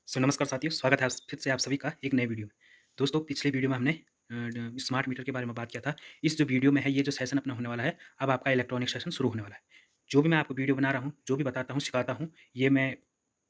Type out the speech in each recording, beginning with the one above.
नमस्कार साथियों, स्वागत है फिर से आप सभी का एक नए वीडियो में। दोस्तों, पिछले वीडियो में हमने स्मार्ट मीटर के बारे में बात किया था। इस जो वीडियो में है, ये जो सेशन अपना होने वाला है, अब आपका इलेक्ट्रॉनिक सेशन शुरू होने वाला है। जो भी मैं आपको वीडियो बना रहा हूँ, जो भी बताता हूँ, सिखाता हूँ, ये मैं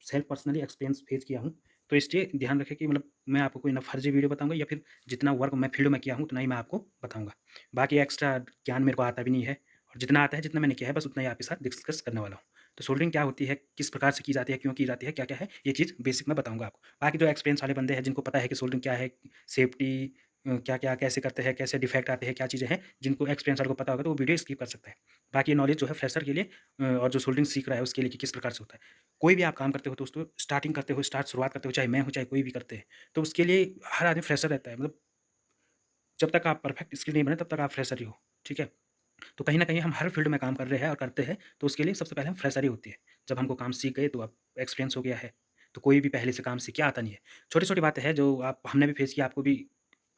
सेल्फ पर्सनली एक्सपीरियंस फेस किया हूँ। तो इसलिए ध्यान रखें कि मतलब मैं आपको कोई ना फर्जी वीडियो बताऊँगा या फिर जितना वर्क मैं फील्ड में किया हूँ, उतना ही मैं आपको बताऊँगा। बाकी एक्स्ट्रा ज्ञान मेरे को आता भी नहीं है, और जितना आता है, जितना मैंने किया है, बस उतना ही आपके साथ डिस्कस करने वाला हूँ। तो सोल्डरिंग क्या होती है, किस प्रकार से की जाती है, क्यों की जाती है, क्या-क्या है, ये चीज़ बेसिक मैं बताऊँगा आपको। बाकी जो एक्सपीरियंस वाले बंदे हैं, जिनको पता है कि सोल्डरिंग क्या है, सेफ्टी क्या-क्या कैसे करते हैं, कैसे डिफेक्ट आते हैं, क्या चीज़ें हैं, जिनको एक्सपीरियंस वाले को पता होगा, तो वो वीडियो स्किप कर सकता है। बाकी ये नॉलेज जो है फ्रेशर के लिए और जो सोल्डरिंग सीख रहा है उसके लिए कि किस प्रकार से होता है। कोई भी आप काम करते हो दोस्तों, स्टार्टिंग करते हो, शुरुआत करते हो, चाहे मैं हूँ, चाहे कोई भी करते हैं, तो उसके लिए हर आदमी फ्रेशर रहता है। मतलब जब तक आप परफेक्ट स्किल नहीं बने, तब तक आप फ्रेशर ही हो, ठीक है? तो कहीं न कहीं हम हर फील्ड में काम कर रहे हैं और करते हैं, तो उसके लिए सबसे पहले हम फ्रेशर ही होती है। जब हमको काम सीख गए, तो अब एक्सपीरियंस हो गया है, तो कोई भी पहले से काम सीख के आता नहीं है। छोटी-छोटी बातें हैं जो आप हमने भी फेस किया,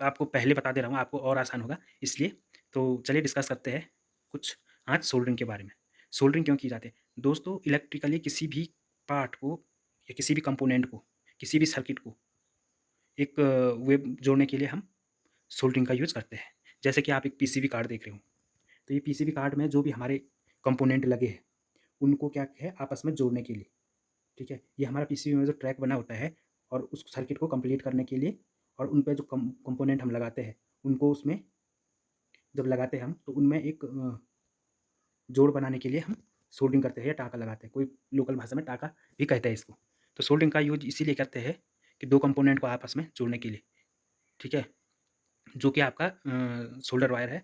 आपको पहले बता दे रहा हूँ, आपको और आसान होगा इसलिए। तो चलिए डिस्कस करते हैं कुछ आज सोल्डरिंग के बारे में। सोल्डरिंग क्यों की जाती है? दोस्तों, इलेक्ट्रिकली किसी भी पार्ट को या किसी भी कंपोनेंट को, किसी भी सर्किट को एक वेब जोड़ने के लिए हम सोल्डरिंग का यूज़ करते हैं। जैसे कि आप एक पीसीबी कार्ड देख रहे हो, तो ये पीसीबी कार्ड में जो भी हमारे कंपोनेंट लगे हैं, उनको क्या है आपस में जोड़ने के लिए, ठीक है? ये हमारा पीसीबी में जो ट्रैक बना होता है, और उस सर्किट को कंप्लीट करने के लिए, और उन पे जो कंपोनेंट हम लगाते हैं, उनको उसमें जब लगाते हैं हम, तो उनमें एक जोड़ बनाने के लिए हम सोल्डरिंग करते हैं या टाँका लगाते हैं। कोई लोकल भाषा में टाँका भी कहते हैं इसको। तो सोल्डरिंग का यूज़ इसीलिए करते हैं कि 2 कंपोनेंट को आपस में जोड़ने के लिए, ठीक है? जो कि आपका सोल्डर वायर है,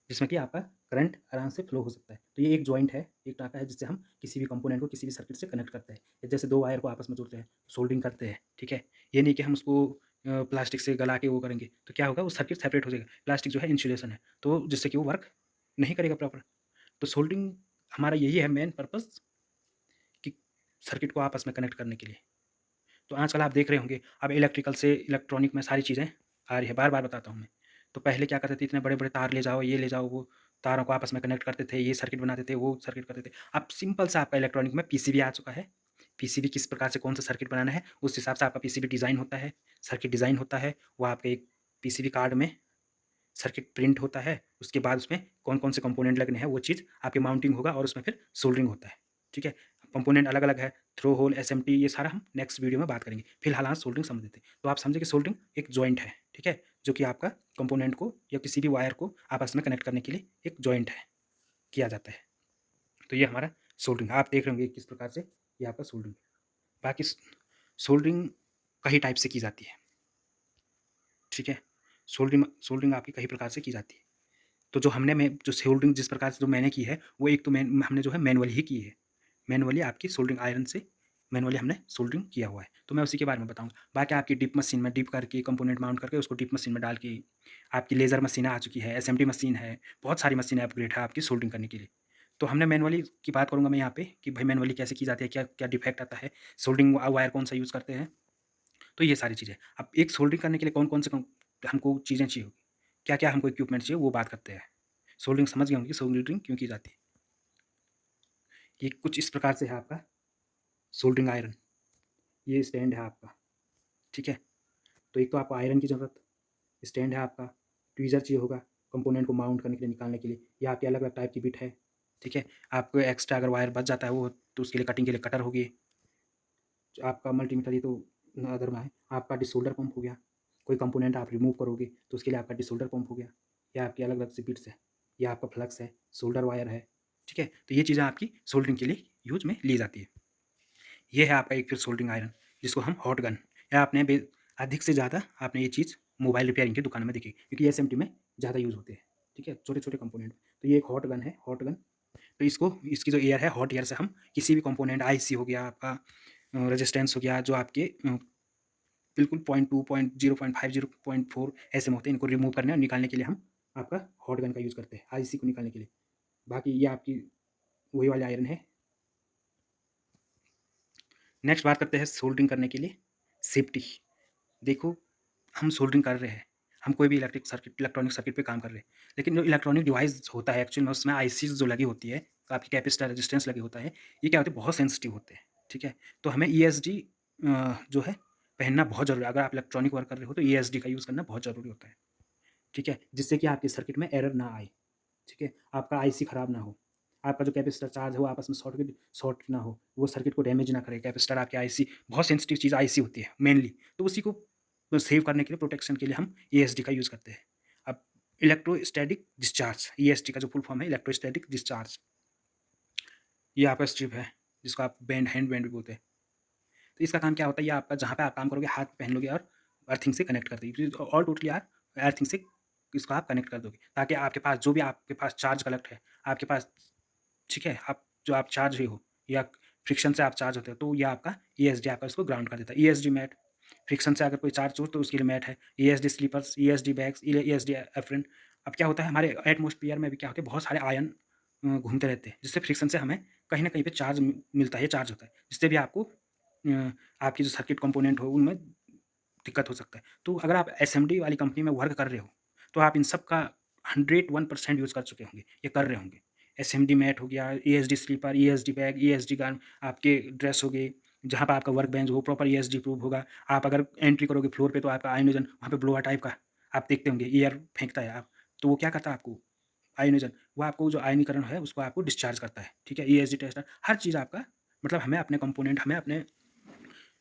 जिसमें कि आपका करंट आराम से फ्लो हो सकता है। तो ये एक जॉइंट है, एक टाँका है, जिससे हम किसी भी कंपोनेंट को किसी भी सर्किट से कनेक्ट करते हैं। या जैसे 2 वायर को आपस में जोड़ते हैं, सोल्डरिंग करते हैं, ठीक है? ये नहीं कि हम उसको प्लास्टिक से गला के वो करेंगे, तो क्या होगा, वो सर्किट सेपरेट हो जाएगा। प्लास्टिक जो है इन्सुलेशन है, तो जिससे कि वो वर्क नहीं करेगा प्रॉपर। तो सोल्डरिंग हमारा यही है मेन पर्पज़, कि सर्किट को आपस में कनेक्ट करने के लिए। तो आजकल आप देख रहे होंगे, अब इलेक्ट्रिकल से इलेक्ट्रॉनिक में सारी चीज़ें आ रही है, बार-बार बताता हूँ मैं। तो पहले क्या करते थे, इतने बड़े-बड़े तार ले जाओ, ये ले जाओ, वो तारों को आपस में कनेक्ट करते थे, ये सर्किट बनाते थे, वो सर्किट करते थे। अब सिंपल सा आपका इलेक्ट्रॉनिक में पीसीबी आ चुका है। पीसीबी किस प्रकार से कौन-सा सर्किट बनाना है, उस हिसाब से आपका पीसीबी डिज़ाइन होता है, सर्किट डिज़ाइन होता है। वो आपके एक पीसीबी कार्ड में सर्किट प्रिंट होता है, उसके बाद उसमें कौन-कौन से कंपोनेंट लगने हैं, वो चीज़ आपकी माउंटिंग होगा, और उसमें फिर सोल्डरिंग होता है, ठीक है? कंपोनेंट अलग-अलग है, थ्रो होल, एसएमटी, ये सारा हम नेक्स्ट वीडियो में बात करेंगे। फिलहाल आज सोल्डरिंग समझ लेते हैं। तो आप समझे कि सोल्डरिंग एक जॉइंट है, ठीक है? जो कि आपका कंपोनेंट को या किसी भी वायर को आपस में कनेक्ट करने के लिए एक जॉइंट है, किया जाता है। तो ये हमारा सोल्डरिंग आप देख रहे होंगे किस प्रकार से ये आपका सोल्डरिंग है। बाकी सोल्डरिंग कई टाइप से की जाती है, ठीक है? सोल्डरिंग सोल्डरिंग आपकी कई प्रकार से की जाती है। तो जो हमने मैं जो सोल्डरिंग जिस प्रकार से जो मैंने की है, वो एक तो हमने जो है मैनुअली ही की है। मैनुअली आपकी सोल्डरिंग आयरन से मैनुअली हमने सोल्डरिंग किया हुआ है। तो मैं उसी के बारे में बताऊँगा। बाकी आपकी डिप मशीन में डिप करके कंपोनेंट माउंट करके उसको डिप मशीन में डाल के, आपकी लेज़र मशीनें आ चुकी है, एसएमटी मशीन है, बहुत सारी मशीनें अपग्रेड है आपकी सोल्डरिंग करने के लिए। तो हमने मैनुअली की बात करूँगा मैं यहाँ पे, कि भाई मैनुअली कैसे की जाती है, क्या-क्या डिफेक्ट आता है, सोल्डरिंग वायर कौन-सा यूज़ करते हैं, तो ये सारी चीज़ें। अब एक सोल्डरिंग करने के लिए कौन-कौन से हमको चीज़ें चाहिए होगी, क्या-क्या हमको इक्विपमेंट चाहिए, वो बात करते हैं। सोल्डरिंग समझ गए होंगे कि सोल्डरिंग क्यों की जाती है। ये कुछ इस प्रकार से है आपका सोल्डरिंग आयरन, ये स्टैंड है आपका, ठीक है? तो एक तो आपको आयरन की ज़रूरत, स्टैंड है आपका, ट्वीज़र चाहिए होगा कंपोनेंट को माउंट करने के लिए, निकालने के लिए। ये आपकी अलग-अलग टाइप की बिट है, ठीक है? आपको एक्स्ट्रा अगर वायर बच जाता है वो, तो उसके लिए कटिंग के लिए कटर होगी। जो आपका मल्टीमीटर, ये तो अदर में है। आपका डिसोल्डर पंप हो गया, कोई कंपोनेंट आप रिमूव करोगे, तो उसके लिए आपका डिसोल्डर पंप हो गया। ये आपकी अलग-अलग सी बिट्स है। ये आपका फ्लक्स है, सोल्डर वायर है, ठीक है? तो ये चीज़ें आपकी सोल्डरिंग के लिए यूज़ में ली जाती है। ये है आपका एक फिर सोल्डरिंग आयरन, जिसको हम हॉट गन, या आपने अधिक से ज़्यादा आपने ये चीज़ मोबाइल रिपेयरिंग की दुकान में देखी, क्योंकि ये एसएमटी में ज़्यादा यूज़ होते हैं, ठीक है? छोटे-छोटे कंपोनेंट। तो ये एक हॉट गन है, हॉट गन। तो इसकी जो एयर है, हॉट एयर से हम किसी भी कंपोनेंट, आईसी हो गया आपका, रेजिस्टेंस हो गया, जो आपके बिल्कुल 0.2, 0.5, 0.4 ऐसे में होते हैं, इनको रिमूव करने और निकालने के लिए हम आपका हॉट गन का यूज़ करते हैं, आईसी को निकालने के लिए। बाकी ये आपकी वही वाली आयरन है। नेक्स्ट बात करते हैं सोल्डरिंग करने के लिए सेफ्टी। देखो, हम सोल्डरिंग कर रहे हैं, हम कोई भी इलेक्ट्रॉनिक सर्किट पे काम कर रहे हैं, लेकिन जो इलेक्ट्रॉनिक डिवाइस होता है एक्चुअल में, उसमें आईसीज़ जो लगी होती है, तो आपकी कैपेसिटर रेजिस्टेंस लगे होता है, ये क्या होते हैं, बहुत सेंसिटिव होते हैं, ठीक है? तो हमें ईएसडी जो है पहनना बहुत ज़रूरी है। अगर आप इलेक्ट्रॉनिक वर्क कर रहे हो तो ईएसडी का यूज़ करना बहुत ज़रूरी होता है, ठीक है? जिससे कि आपके सर्किट में एरर ना आए, ठीक है? आपका आईसी खराब ना हो, आपका जो कैपेसिटर चार्ज है वो आपस में शॉर्ट ना हो, वो सर्किट को डैमेज ना करे। कैपेसिटर आपके आईसी बहुत सेंसिटिव चीज़ आईसी होती है मेनली, तो उसी को सेव करने के लिए, प्रोटेक्शन के लिए हम ईएसडी का यूज़ करते हैं। अब इलेक्ट्रोस्टैटिक डिस्चार्ज, ईएसडी का जो फुल फॉर्म है इलेक्ट्रोस्टैटिक डिस्चार्ज, ये आपका स्ट्रिप है, जिसको आप हैंड बैंड भी बोलते हैं। तो इसका काम क्या होता है, ये आपका जहाँ पे आप काम करोगे हाथ में पहन लोगे और अर्थिंग से कनेक्ट कर देगी, ऑल टोटली आप अर्थिंग से इसको आप कनेक्ट कर दोगे, ताकि आपके पास जो भी आपके पास चार्ज कलेक्ट है आपके पास, ठीक है, आप जो आप चार्ज हुए हो या फ्रिक्शन से आप चार्ज होते हो, तो ये आपका ईएसडी आपका इसको ग्राउंड कर देता है। ईएसडी मैट, फ्रिक्शन से अगर कोई चार्ज हो तो उसके लिए मैट है। ESD slippers, ESD bags, ESD एफ्रेंट। अब क्या होता है, हमारे एटमॉस्फेयर में भी क्या होता है, बहुत सारे आयन घूमते रहते हैं, जिससे फ्रिक्शन से हमें कहीं न कहीं पे चार्ज मिलता है, चार्ज होता है, जिससे भी आपको आपकी जो सर्किट कंपोनेंट हो उनमें दिक्कत हो सकता है। तो अगर आप एसएमडी वाली कंपनी में वर्क कर रहे हो, तो आप इन सब का 101% यूज़ कर चुके होंगे, या कर रहे होंगे। एसएमडी मैट हो गया, ESD slipper, ESD bag, ESD gun, आपके ड्रेस हो गए, जहाँ पे आपका वर्क बेंच हो प्रॉपर ईएसडी प्रूफ होगा। आप अगर एंट्री करोगे फ्लोर पे तो आपका आयोनोजन वहाँ पे ब्लोअर टाइप का आप देखते होंगे, एयर फेंकता है आप, तो वो क्या करता है आपको, आयोनोजन, वो आपको जो आयनीकरण है उसको आपको डिस्चार्ज करता है, ठीक है? ईएसडी टेस्टर, हर चीज़ आपका मतलब हमें अपने कंपोनेंट, हमें अपने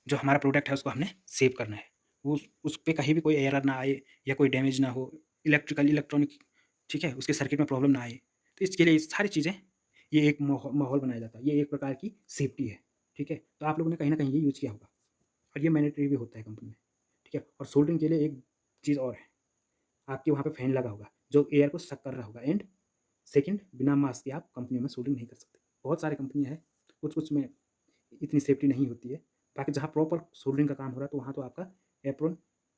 जो हमारा प्रोडक्ट है उसको हमने सेव करना है। वो उस पे कहीं भी कोई एरर ना आए या कोई डैमेज ना हो, इलेक्ट्रॉनिक, ठीक है? उसके सर्किट में प्रॉब्लम ना आए। तो इसके लिए ये सारी चीज़ें, ये एक माहौल बनाया जाता है। ये एक प्रकार की सेफ्टी है, ठीक है? तो आप लोगों ने कहीं न कहीं ये यूज़ किया होगा और ये मैंडेटरी भी होता है कंपनी में, ठीक है? और सोल्डरिंग के लिए एक चीज़ और है, आपके वहाँ पे फैन लगा होगा जो एयर को सक कर रहा होगा, एंड सेकंड, बिना मास्क के आप कंपनियों में सोल्डरिंग नहीं कर सकते। बहुत सारी कंपनियाँ हैं, कुछ-कुछ में इतनी सेफ्टी नहीं होती है। बाकी जहाँ प्रॉपर सोल्डरिंग का काम हो रहा है, तो वहाँ तो आपका एप्रोन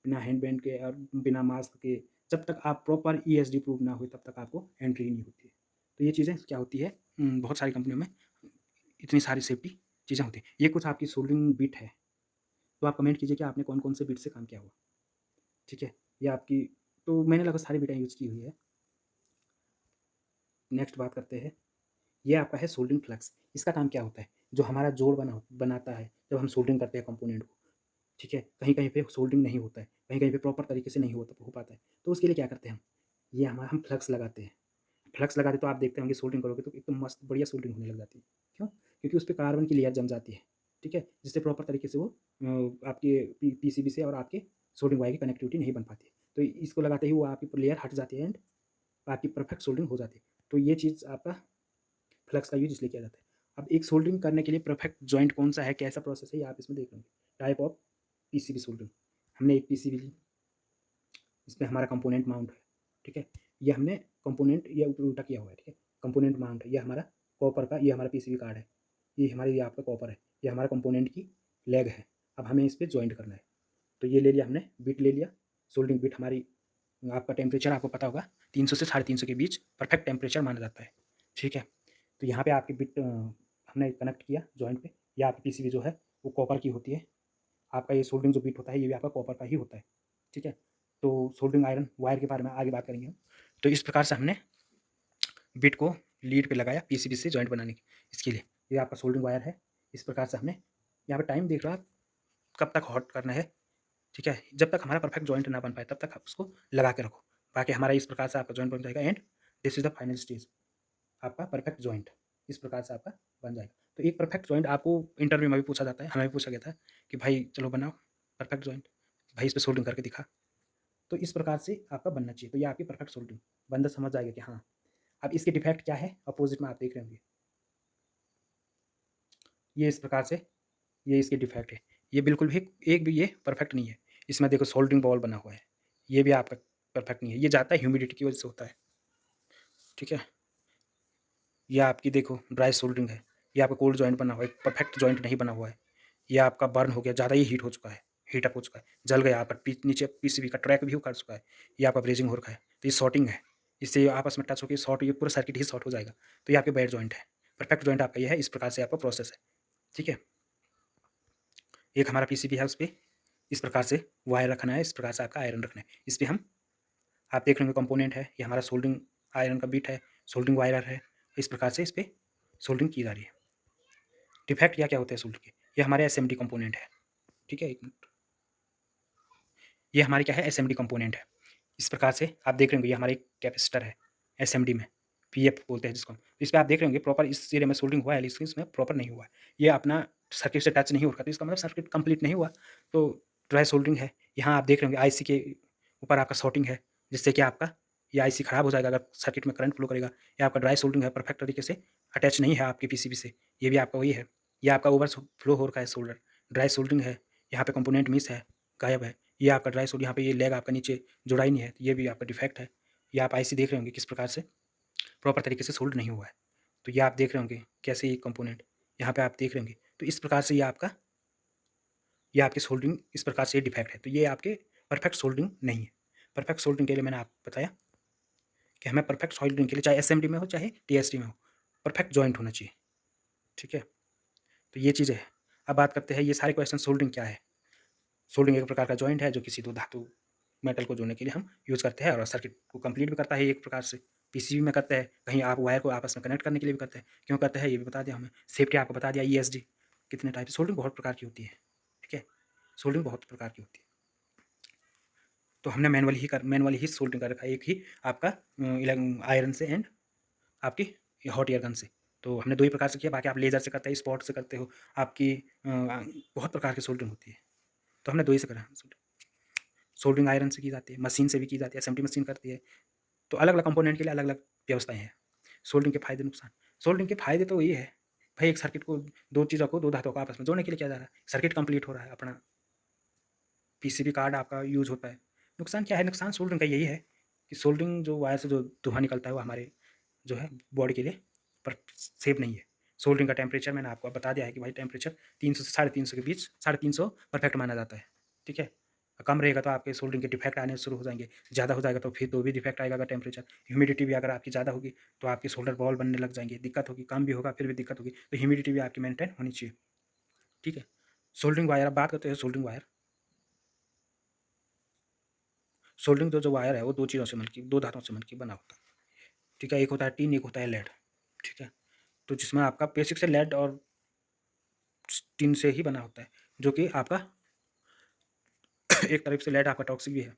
बिना हैंडबैंड के और बिना मास्क के, जब तक आप प्रॉपर ईएसडी प्रूफ ना हो तब तक आपको एंट्री ही नहीं होती है। तो ये चीज़ें क्या होती है, बहुत सारी कंपनियों में इतनी सारी सेफ्टी चीज़ें होती हैं। ये कुछ आपकी सोल्डरिंग बिट है, तो आप कमेंट कीजिए कि आपने कौन-कौन से बिट से काम किया हुआ, ठीक है? ये आपकी, तो मैंने लगभग सारी बिटें यूज़ की हुई है। नेक्स्ट बात करते हैं, ये आपका है सोल्डरिंग फ्लक्स। इसका काम क्या होता है? जो हमारा जोड़ बनाता है, जब हम सोल्डरिंग करते हैं कंपोनेंट को, ठीक है? कहीं-कहीं पे सोल्डरिंग नहीं होता है, कहीं-कहीं पे प्रॉपर तरीके से नहीं हो पाता है। तो उसके लिए क्या करते हैं हम? ये हमारा हम फ्लक्स लगाते हैं। फ्लक्स लगाते तो आप देखते होंगे सोल्डरिंग करोगे तो एकदम मस्त बढ़िया सोल्डरिंग होने लग जाती है। क्यों? क्योंकि उसपे कार्बन की लेयर जम जाती है, ठीक है? जिससे प्रॉपर तरीके से वो आपके पीसीबी से और आपके सोल्डरिंग वायर की कनेक्टिविटी नहीं बन पाती। तो इसको लगाते ही वो आपकी लेयर हट जाती है एंड आपकी परफेक्ट सोल्डरिंग हो जाती है। तो ये चीज़ आपका फ्लक्स का यूज़ इसलिए किया जाता है। अब एक सोल्डरिंग करने के लिए परफेक्ट जॉइंट कौन-सा है, कैसा प्रोसेस है, ये आप इसमें देख लेंगे। Type of PCB soldering. हमने एक पीसीबी ली, इसमें हमारा कंपोनेंट माउंट है, ठीक है? ये हमने कंपोनेंट ये उल्टा किया हुआ है, ठीक है? कंपोनेंट माउंट है, ये हमारा कॉपर का, ये हमारा पीसीबी कार्ड है, ये आपका कॉपर है, ये हमारा कंपोनेंट की लेग है। अब हमें इस पे जॉइंट करना है। तो ये ले लिया हमने, बिट ले लिया, सोल्डरिंग बिट हमारी, आपका टेम्परेचर आपको पता होगा 300 से 350 के बीच परफेक्ट टेम्परेचर माना जाता है, ठीक है? तो यहाँ पे आपकी बिट हमने कनेक्ट किया जॉइंट पे, ये आपकी पीसीबी जो है वो कॉपर की होती है। आपका ये सोल्डरिंग जो बिट होता है ये भी आपका कॉपर का ही होता है, ठीक है? तो सोल्डरिंग आयरन वायर के बारे में आगे बात करेंगे हम। तो इस प्रकार से हमने बिट को लीड पे लगाया पीसीबी से जॉइंट बनाने की इसके लिए। ये आपका सोल्डरिंग वायर है। इस प्रकार से हमने यहाँ पे टाइम देख लो आप, कब तक हॉट करना है, ठीक है? जब तक हमारा परफेक्ट जॉइंट ना बन पाए तब तक आप उसको लगा के रखो। बाकी हमारा इस प्रकार से आपका जॉइंट बन जाएगा and this is the final stage, आपका परफेक्ट जॉइंट इस प्रकार से आपका बन जाएगा। तो एक परफेक्ट जॉइंट आपको इंटरव्यू में भी पूछा जाता है, हमें भी पूछा गया था कि भाई चलो बनाओ परफेक्ट जॉइंट, भाई इस पे सोल्डरिंग करके दिखा। तो इस प्रकार से आपका बनना चाहिए, तो ये आपकी परफेक्ट सोल्डरिंग, बंदा समझ जाएगा कि हाँ। अब इसके डिफेक्ट क्या है, अपोजिट में आप देख रहे होंगे, ये इस प्रकार से, ये इसके डिफेक्ट है। ये बिल्कुल भी एक भी ये परफेक्ट नहीं है। इसमें देखो सोल्डरिंग बॉल बना हुआ है, ये भी आपका परफेक्ट नहीं है, ये जाता है ह्यूमिडिटी की वजह से होता है, ठीक है? ये आपकी देखो ड्राई सोल्डरिंग है, ये आपका कोल्ड जॉइंट बना हुआ है, परफेक्ट जॉइंट नहीं बना हुआ है। ये आपका बर्न हो गया, ज़्यादा ही हीट हो चुका है, हीट अप हो चुका है, जल गया आपका नीचे पीसीबी का ट्रैक भी उखड़ चुका है, ये आपका ब्रेजिंग हो रखा है। तो ये शॉर्टिंग है, इससे ये आपस में टच होके शॉर्ट, ये पूरा सर्किट ही शॉर्ट हो जाएगा। तो ये आपके बैड जॉइंट है, परफेक्ट जॉइंट आपका ये है, इस प्रकार से आपका प्रोसेस है, ठीक है? एक हमारा पीसीबी है, उसपे इस प्रकार से वायर रखना है, इस प्रकार से आपका आयरन रखना है। इस पे हम, आप देख रहे होंगे कंपोनेंट है, ये हमारा सोल्डरिंग आयरन का बिट है, सोल्डरिंग वायर है, इस प्रकार से इस पे सोल्डरिंग की जा रही है। डिफेक्ट क्या-क्या होते हैं सोल्डर के? ये हमारे एसएमडी कंपोनेंट है, ठीक है, 1 मिनट। ये हमारी क्या है, एसएमडी कंपोनेंट है। इस प्रकार से आप देख रहे होंगे ये हमारा एक कैपेसिटर है एसएमडी में, पीएफ बोलते हैं जिसको हम। तो इस पे आप देख रहे होंगे प्रॉपर इस एरिया में सोल्डरिंग हुआ है, लेकिन इसमें प्रॉपर नहीं हुआ है। ये अपना सर्किट से टच नहीं हो रखा, तो इसका मतलब सर्किट कंप्लीट नहीं हुआ। तो ड्राई सोल्डरिंग है। यहाँ आप देख रहे होंगे आईसी के ऊपर आपका शॉर्टिंग है, जिससे कि आपका ये आईसी खराब हो जाएगा अगर सर्किट में करंट फ्लो करेगा। ये आपका ड्राई सोल्डरिंग है, परफेक्ट तरीके से अटैच नहीं है आपके पीसीबी से। ये भी आपका वही है। ये आपका ओवर फ्लो हो रखा है सोल्डर, ड्राई सोल्डरिंग है। यहाँ पे कंपोनेंट मिस है, गायब है। ये आपका ड्राई सोल्डर, यहाँ पे ये लेग आपका नीचे जुड़ा ही नहीं है, तो ये भी आपका डिफेक्ट है। ये आप आईसी देख रहे होंगे किस प्रकार से प्रॉपर तरीके से सोल्ड नहीं हुआ है। तो ये आप देख रहे होंगे कैसे ये कंपोनेंट यहाँ पे आप देख रहे होंगे। तो इस प्रकार से ये आपकी सोल्डरिंग इस प्रकार से डिफेक्ट है। तो ये आपके परफेक्ट सोल्डरिंग नहीं है। परफेक्ट सोल्डरिंग के लिए मैंने आपको बताया कि हमें परफेक्ट सोल्डरिंग के लिए चाहे एसएमडी में हो चाहे टीएसडी में हो, परफेक्ट जॉइंट होना चाहिए। ठीक है? तो ये चीज़ें हैं। अब बात करते हैं ये सारे क्वेश्चन सोल्डरिंग क्या है? सोल्डरिंग एक प्रकार का जॉइंट है जो किसी 2 धातु मेटल को जोड़ने के लिए हम यूज़ करते हैं और सर्किट को कंप्लीट भी करता है एक प्रकार से। पीसीबी में करते हैं, कहीं आप वायर को आपस में कनेक्ट करने के लिए भी करते हैं। क्यों करते हैं ये भी बता दिया हमें। सेफ्टी आपको बता दिया ईएसडी कितने टाइप सोल्डरिंग बहुत प्रकार की होती है। ठीक है? सोल्डरिंग बहुत प्रकार की होती है। तो हमने मैनुअली ही सोल्डरिंग कर रखा है एक ही आपका आयरन से एंड आपकी हॉट एयर गन से। तो हमने 2 ही प्रकार से किया, बाकी आप लेज़र से करते हैं, स्पॉट से करते हो, आपकी बहुत प्रकार की सोल्डरिंग होती है। तो हमने 2 ही से करा है सोल्डरिंग। सोल्डरिंग आयरन से की जाती है, मशीन से भी की जाती है, एसएमटी मशीन करती है। तो अलग-अलग कंपोनेंट के लिए अलग-अलग व्यवस्थाएँ हैं। सोल्डरिंग के फ़ायदे नुकसान, सोल्डरिंग के फ़ायदे तो ये है, भाई एक सर्किट को 2 चीज़ों को 2 धातुओं को आपस में जोड़ने के लिए किया जा रहा है, सर्किट कंप्लीट हो रहा है अपना, पीसीबी कार्ड आपका यूज़ होता है। नुकसान क्या है? नुकसान सोल्डरिंग का यही है कि सोल्डरिंग जो वायर से जो धुआँ निकलता है वो हमारे जो है बॉडी के लिए पर सेफ नहीं है। सोल्डरिंग का टेम्परेचर मैंने आपको बता दिया है कि भाई टेम्परेचर 300 से 350 के बीच, 350 परफेक्ट माना जाता है। ठीक है? कम रहेगा तो आपके सोल्डरिंग के डिफेक्ट आने शुरू हो जाएँगे, ज़्यादा हो जाएगा तो फिर तो भी डिफेक्ट आएगा अगर टेम्परेचर। ह्यूमिडिटी भी अगर आपकी ज़्यादा होगी तो आपके सोल्डर बॉल बनने लग जाएँगे, दिक्कत होगी, कम भी होगा फिर भी दिक्कत होगी। तो ह्यूमिडिटी भी आपकी मेंटेन होनी चाहिए। ठीक है? सोल्डरिंग वायर अब बात करते हैं सोल्डरिंग वायर। सोल्डरिंग जो वायर है वो 2 चीज़ों से मिलके 2 धातुओं से मिलके बना होता है। ठीक है? एक होता है टिन, एक होता है लेड। ठीक है? तो जिसमें आपका बेसिक से लेड और टिन से ही बना होता है, जो कि आपका एक तरफ से लेड आपका टॉक्सिक भी है।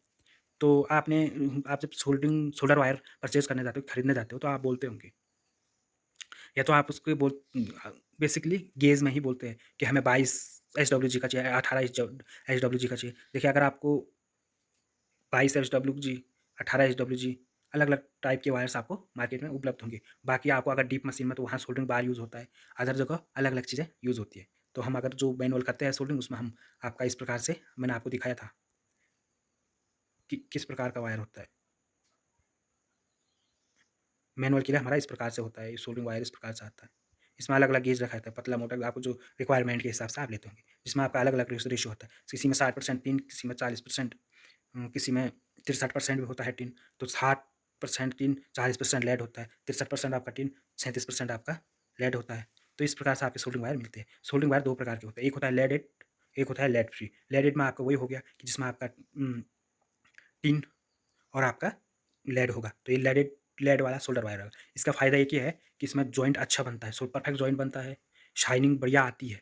तो आप जब सोल्डर वायर परचेज़ करने जाते हो, खरीदने जाते हो तो आप बोलते होंगे या तो आप उसको बेसिकली गेज में ही बोलते हैं कि हमें 22 एसडब्ल्यूजी का चाहिए, 18 एसडब्ल्यूजी का चाहिए। देखिए अगर आपको 22 एसडब्ल्यूजी, 18 एसडब्ल्यूजी अलग-अलग टाइप के वायर्स आपको मार्केट में उपलब्ध होंगे। बाकी आपको अगर डीप मशीन में तो वहाँ सोल्डरिंग बार यूज़ होता है, अदर जगह अलग-अलग चीज़ें यूज़ होती है। तो हम अगर जो मैनुअल करते हैं सोल्डरिंग उसमें हम आपका इस प्रकार से मैंने आपको दिखाया था कि किस प्रकार का वायर होता है। मैनुअल के लिए हमारा इस प्रकार से होता है, सोल्डरिंग वायर इस प्रकार से आता है। इसमें अलग-अलग गेज रखा रहता है, पतला-मोटा आपको जो रिक्वायरमेंट के हिसाब से आप लेते होंगे। जिसमें आपका अलग-अलग रेशियो होता है। किसी में 60% टिन, किसी में 40%, किसी में 63% भी होता है टिन। तो 60% टिन, 40% लेड होता है। 63% आपका टिन, 37% आपका लेड होता है। तो इस प्रकार से आपके सोल्डरिंग वायर मिलते हैं। सोल्डरिंग वायर 2 प्रकार के होते हैं। एक होता है लेडेड, एक होता है लेड फ्री। लेडेड में आपका वही हो गया कि जिसमें आपका टिन और आपका लेड होगा। तो ये लेड वाला सोल्डर वायर होगा। इसका फ़ायदा एक ये है कि इसमें जॉइंट अच्छा बनता है, परफेक्ट जॉइंट बनता है, शाइनिंग बढ़िया आती है,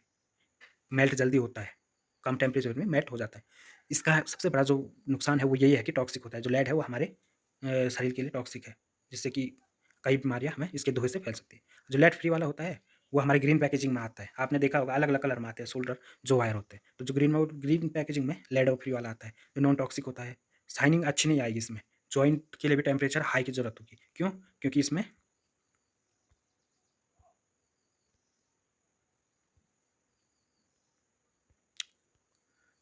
मेल्ट जल्दी होता है, कम टेम्परेचर में मेल्ट हो जाता है। इसका सबसे बड़ा जो नुकसान है वो यही है कि टॉक्सिक होता है। जो लेड है वो हमारे शरीर के लिए टॉक्सिक है, जिससे कि कई बीमारियाँ हमें इसके धुएँ से फैल सकती है। जो लेड फ्री वाला होता है, वो हमारे ग्रीन पैकेजिंग में आता है। आपने देखा होगा अलग-अलग कलर में आते हैं सोल्डर जो वायर होते हैं। तो जो ग्रीन पैकेजिंग में लेड और फ्री वाला आता है, जो नॉन टॉक्सिक होता है। शाइनिंग अच्छी नहीं आएगी इसमें। जॉइंट के लिए भी टेम्परेचर हाई की ज़रूरत होगी। क्यों? क्योंकि इसमें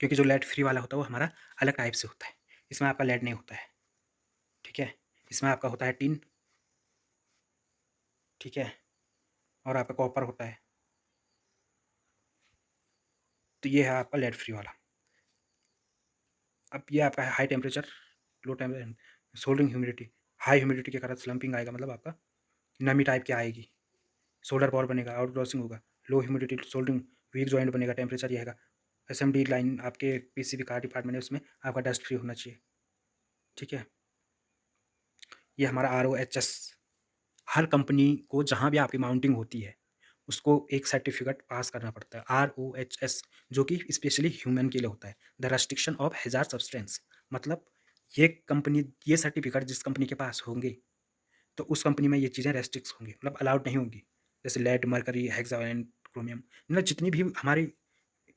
क्योंकि जो लेड फ्री वाला होता है वो हमारा अलग टाइप से होता है। इसमें आपका लेड नहीं होता है, ठीक है? इसमें आपका होता है टिन, ठीक है? और आपका कॉपर होता है। तो ये है आपका लेड फ्री वाला। अब ये आपका है high temperature, low temperature soldering humidity. High humidity के कारण स्लंपिंग आएगा मतलब आपका नमी टाइप की आएगी। सोल्डर बॉल बनेगा, आउटक्रॉसिंग होगा। Low humidity soldering weak joint बनेगा, टेम्परेचर ये आएगा। एसएमडी लाइन आपके पीसीबी का डिपार्टमेंट है उसमें आपका डस्ट फ्री होना चाहिए, ठीक है? ये हमारा आरओएचएस हर कंपनी को जहाँ भी आपकी माउंटिंग होती है, उसको एक सर्टिफ़िकेट पास करना पड़ता है, RoHS, जो कि स्पेशली ह्यूमन के लिए होता है, the restriction of hazard substance. मतलब ये कंपनी, ये सर्टिफ़िकेट जिस कंपनी के पास होंगे, तो उस कंपनी में ये चीज़ें रेस्ट्रिक्ट होंगी, मतलब अलाउड नहीं होंगी। जैसे लेड, मरकरी, हेक्सावेन, क्रोमियम, मतलब जितनी भी हमारी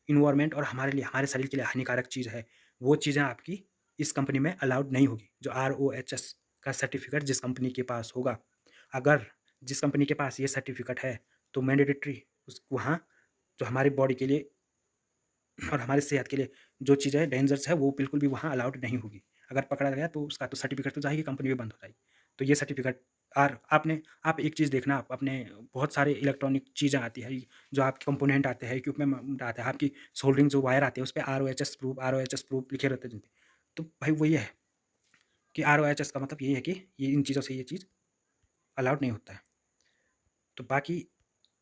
एनवायरनमेंट और हमारे लिए, हमारे शरीर के लिए हानिकारक चीज़ है, वो चीज़ें आपकी इस कंपनी में अलाउड नहीं होगी। जो RoHS का सर्टिफ़िकेट जिस कंपनी के पास होगा, अगर जिस कंपनी के पास ये सर्टिफ़िकेट है, तो मैंडेटरी उस वहाँ जो हमारी बॉडी के लिए और हमारी सेहत के लिए जो चीज़ें डेंजरस है, वो बिल्कुल भी वहाँ अलाउड नहीं होगी। अगर पकड़ा गया तो उसका तो सर्टिफ़िकेट तो जाएगी, कंपनी भी बंद हो जाएगी। तो ये सर्टिफ़िकेट, और आप एक चीज़ देखना, आप अपने बहुत सारे इलेक्ट्रॉनिक चीज़ें आती है, जो आपके कंपोनेंट आते हैं, इक्विपमेंट आते हैं, आपकी सोल्डरिंग जो वायर आती है, उसपे RoHS प्रूफ लिखे रहते हैं जिनपे। तो भाई वही है कि RoHS का मतलब यही है कि ये इन चीज़ों से ये चीज़ अलाउड नहीं होता है। तो बाकी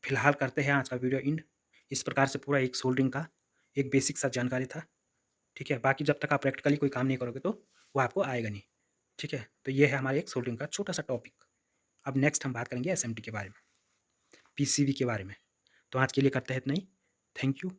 फ़िलहाल करते हैं आज का वीडियो एंड। इस प्रकार से पूरा एक सोल्डरिंग का एक बेसिक सा जानकारी था। ठीक है? बाकी जब तक आप प्रैक्टिकली कोई काम नहीं करोगे तो वो आपको आएगा नहीं। ठीक है? तो ये है हमारा एक सोल्डरिंग का छोटा-सा टॉपिक। अब नेक्स्ट हम बात करेंगे एसएमटी के बारे में, पीसीबी के बारे में। तो आज के लिए करते हैं इतना ही। Thank you.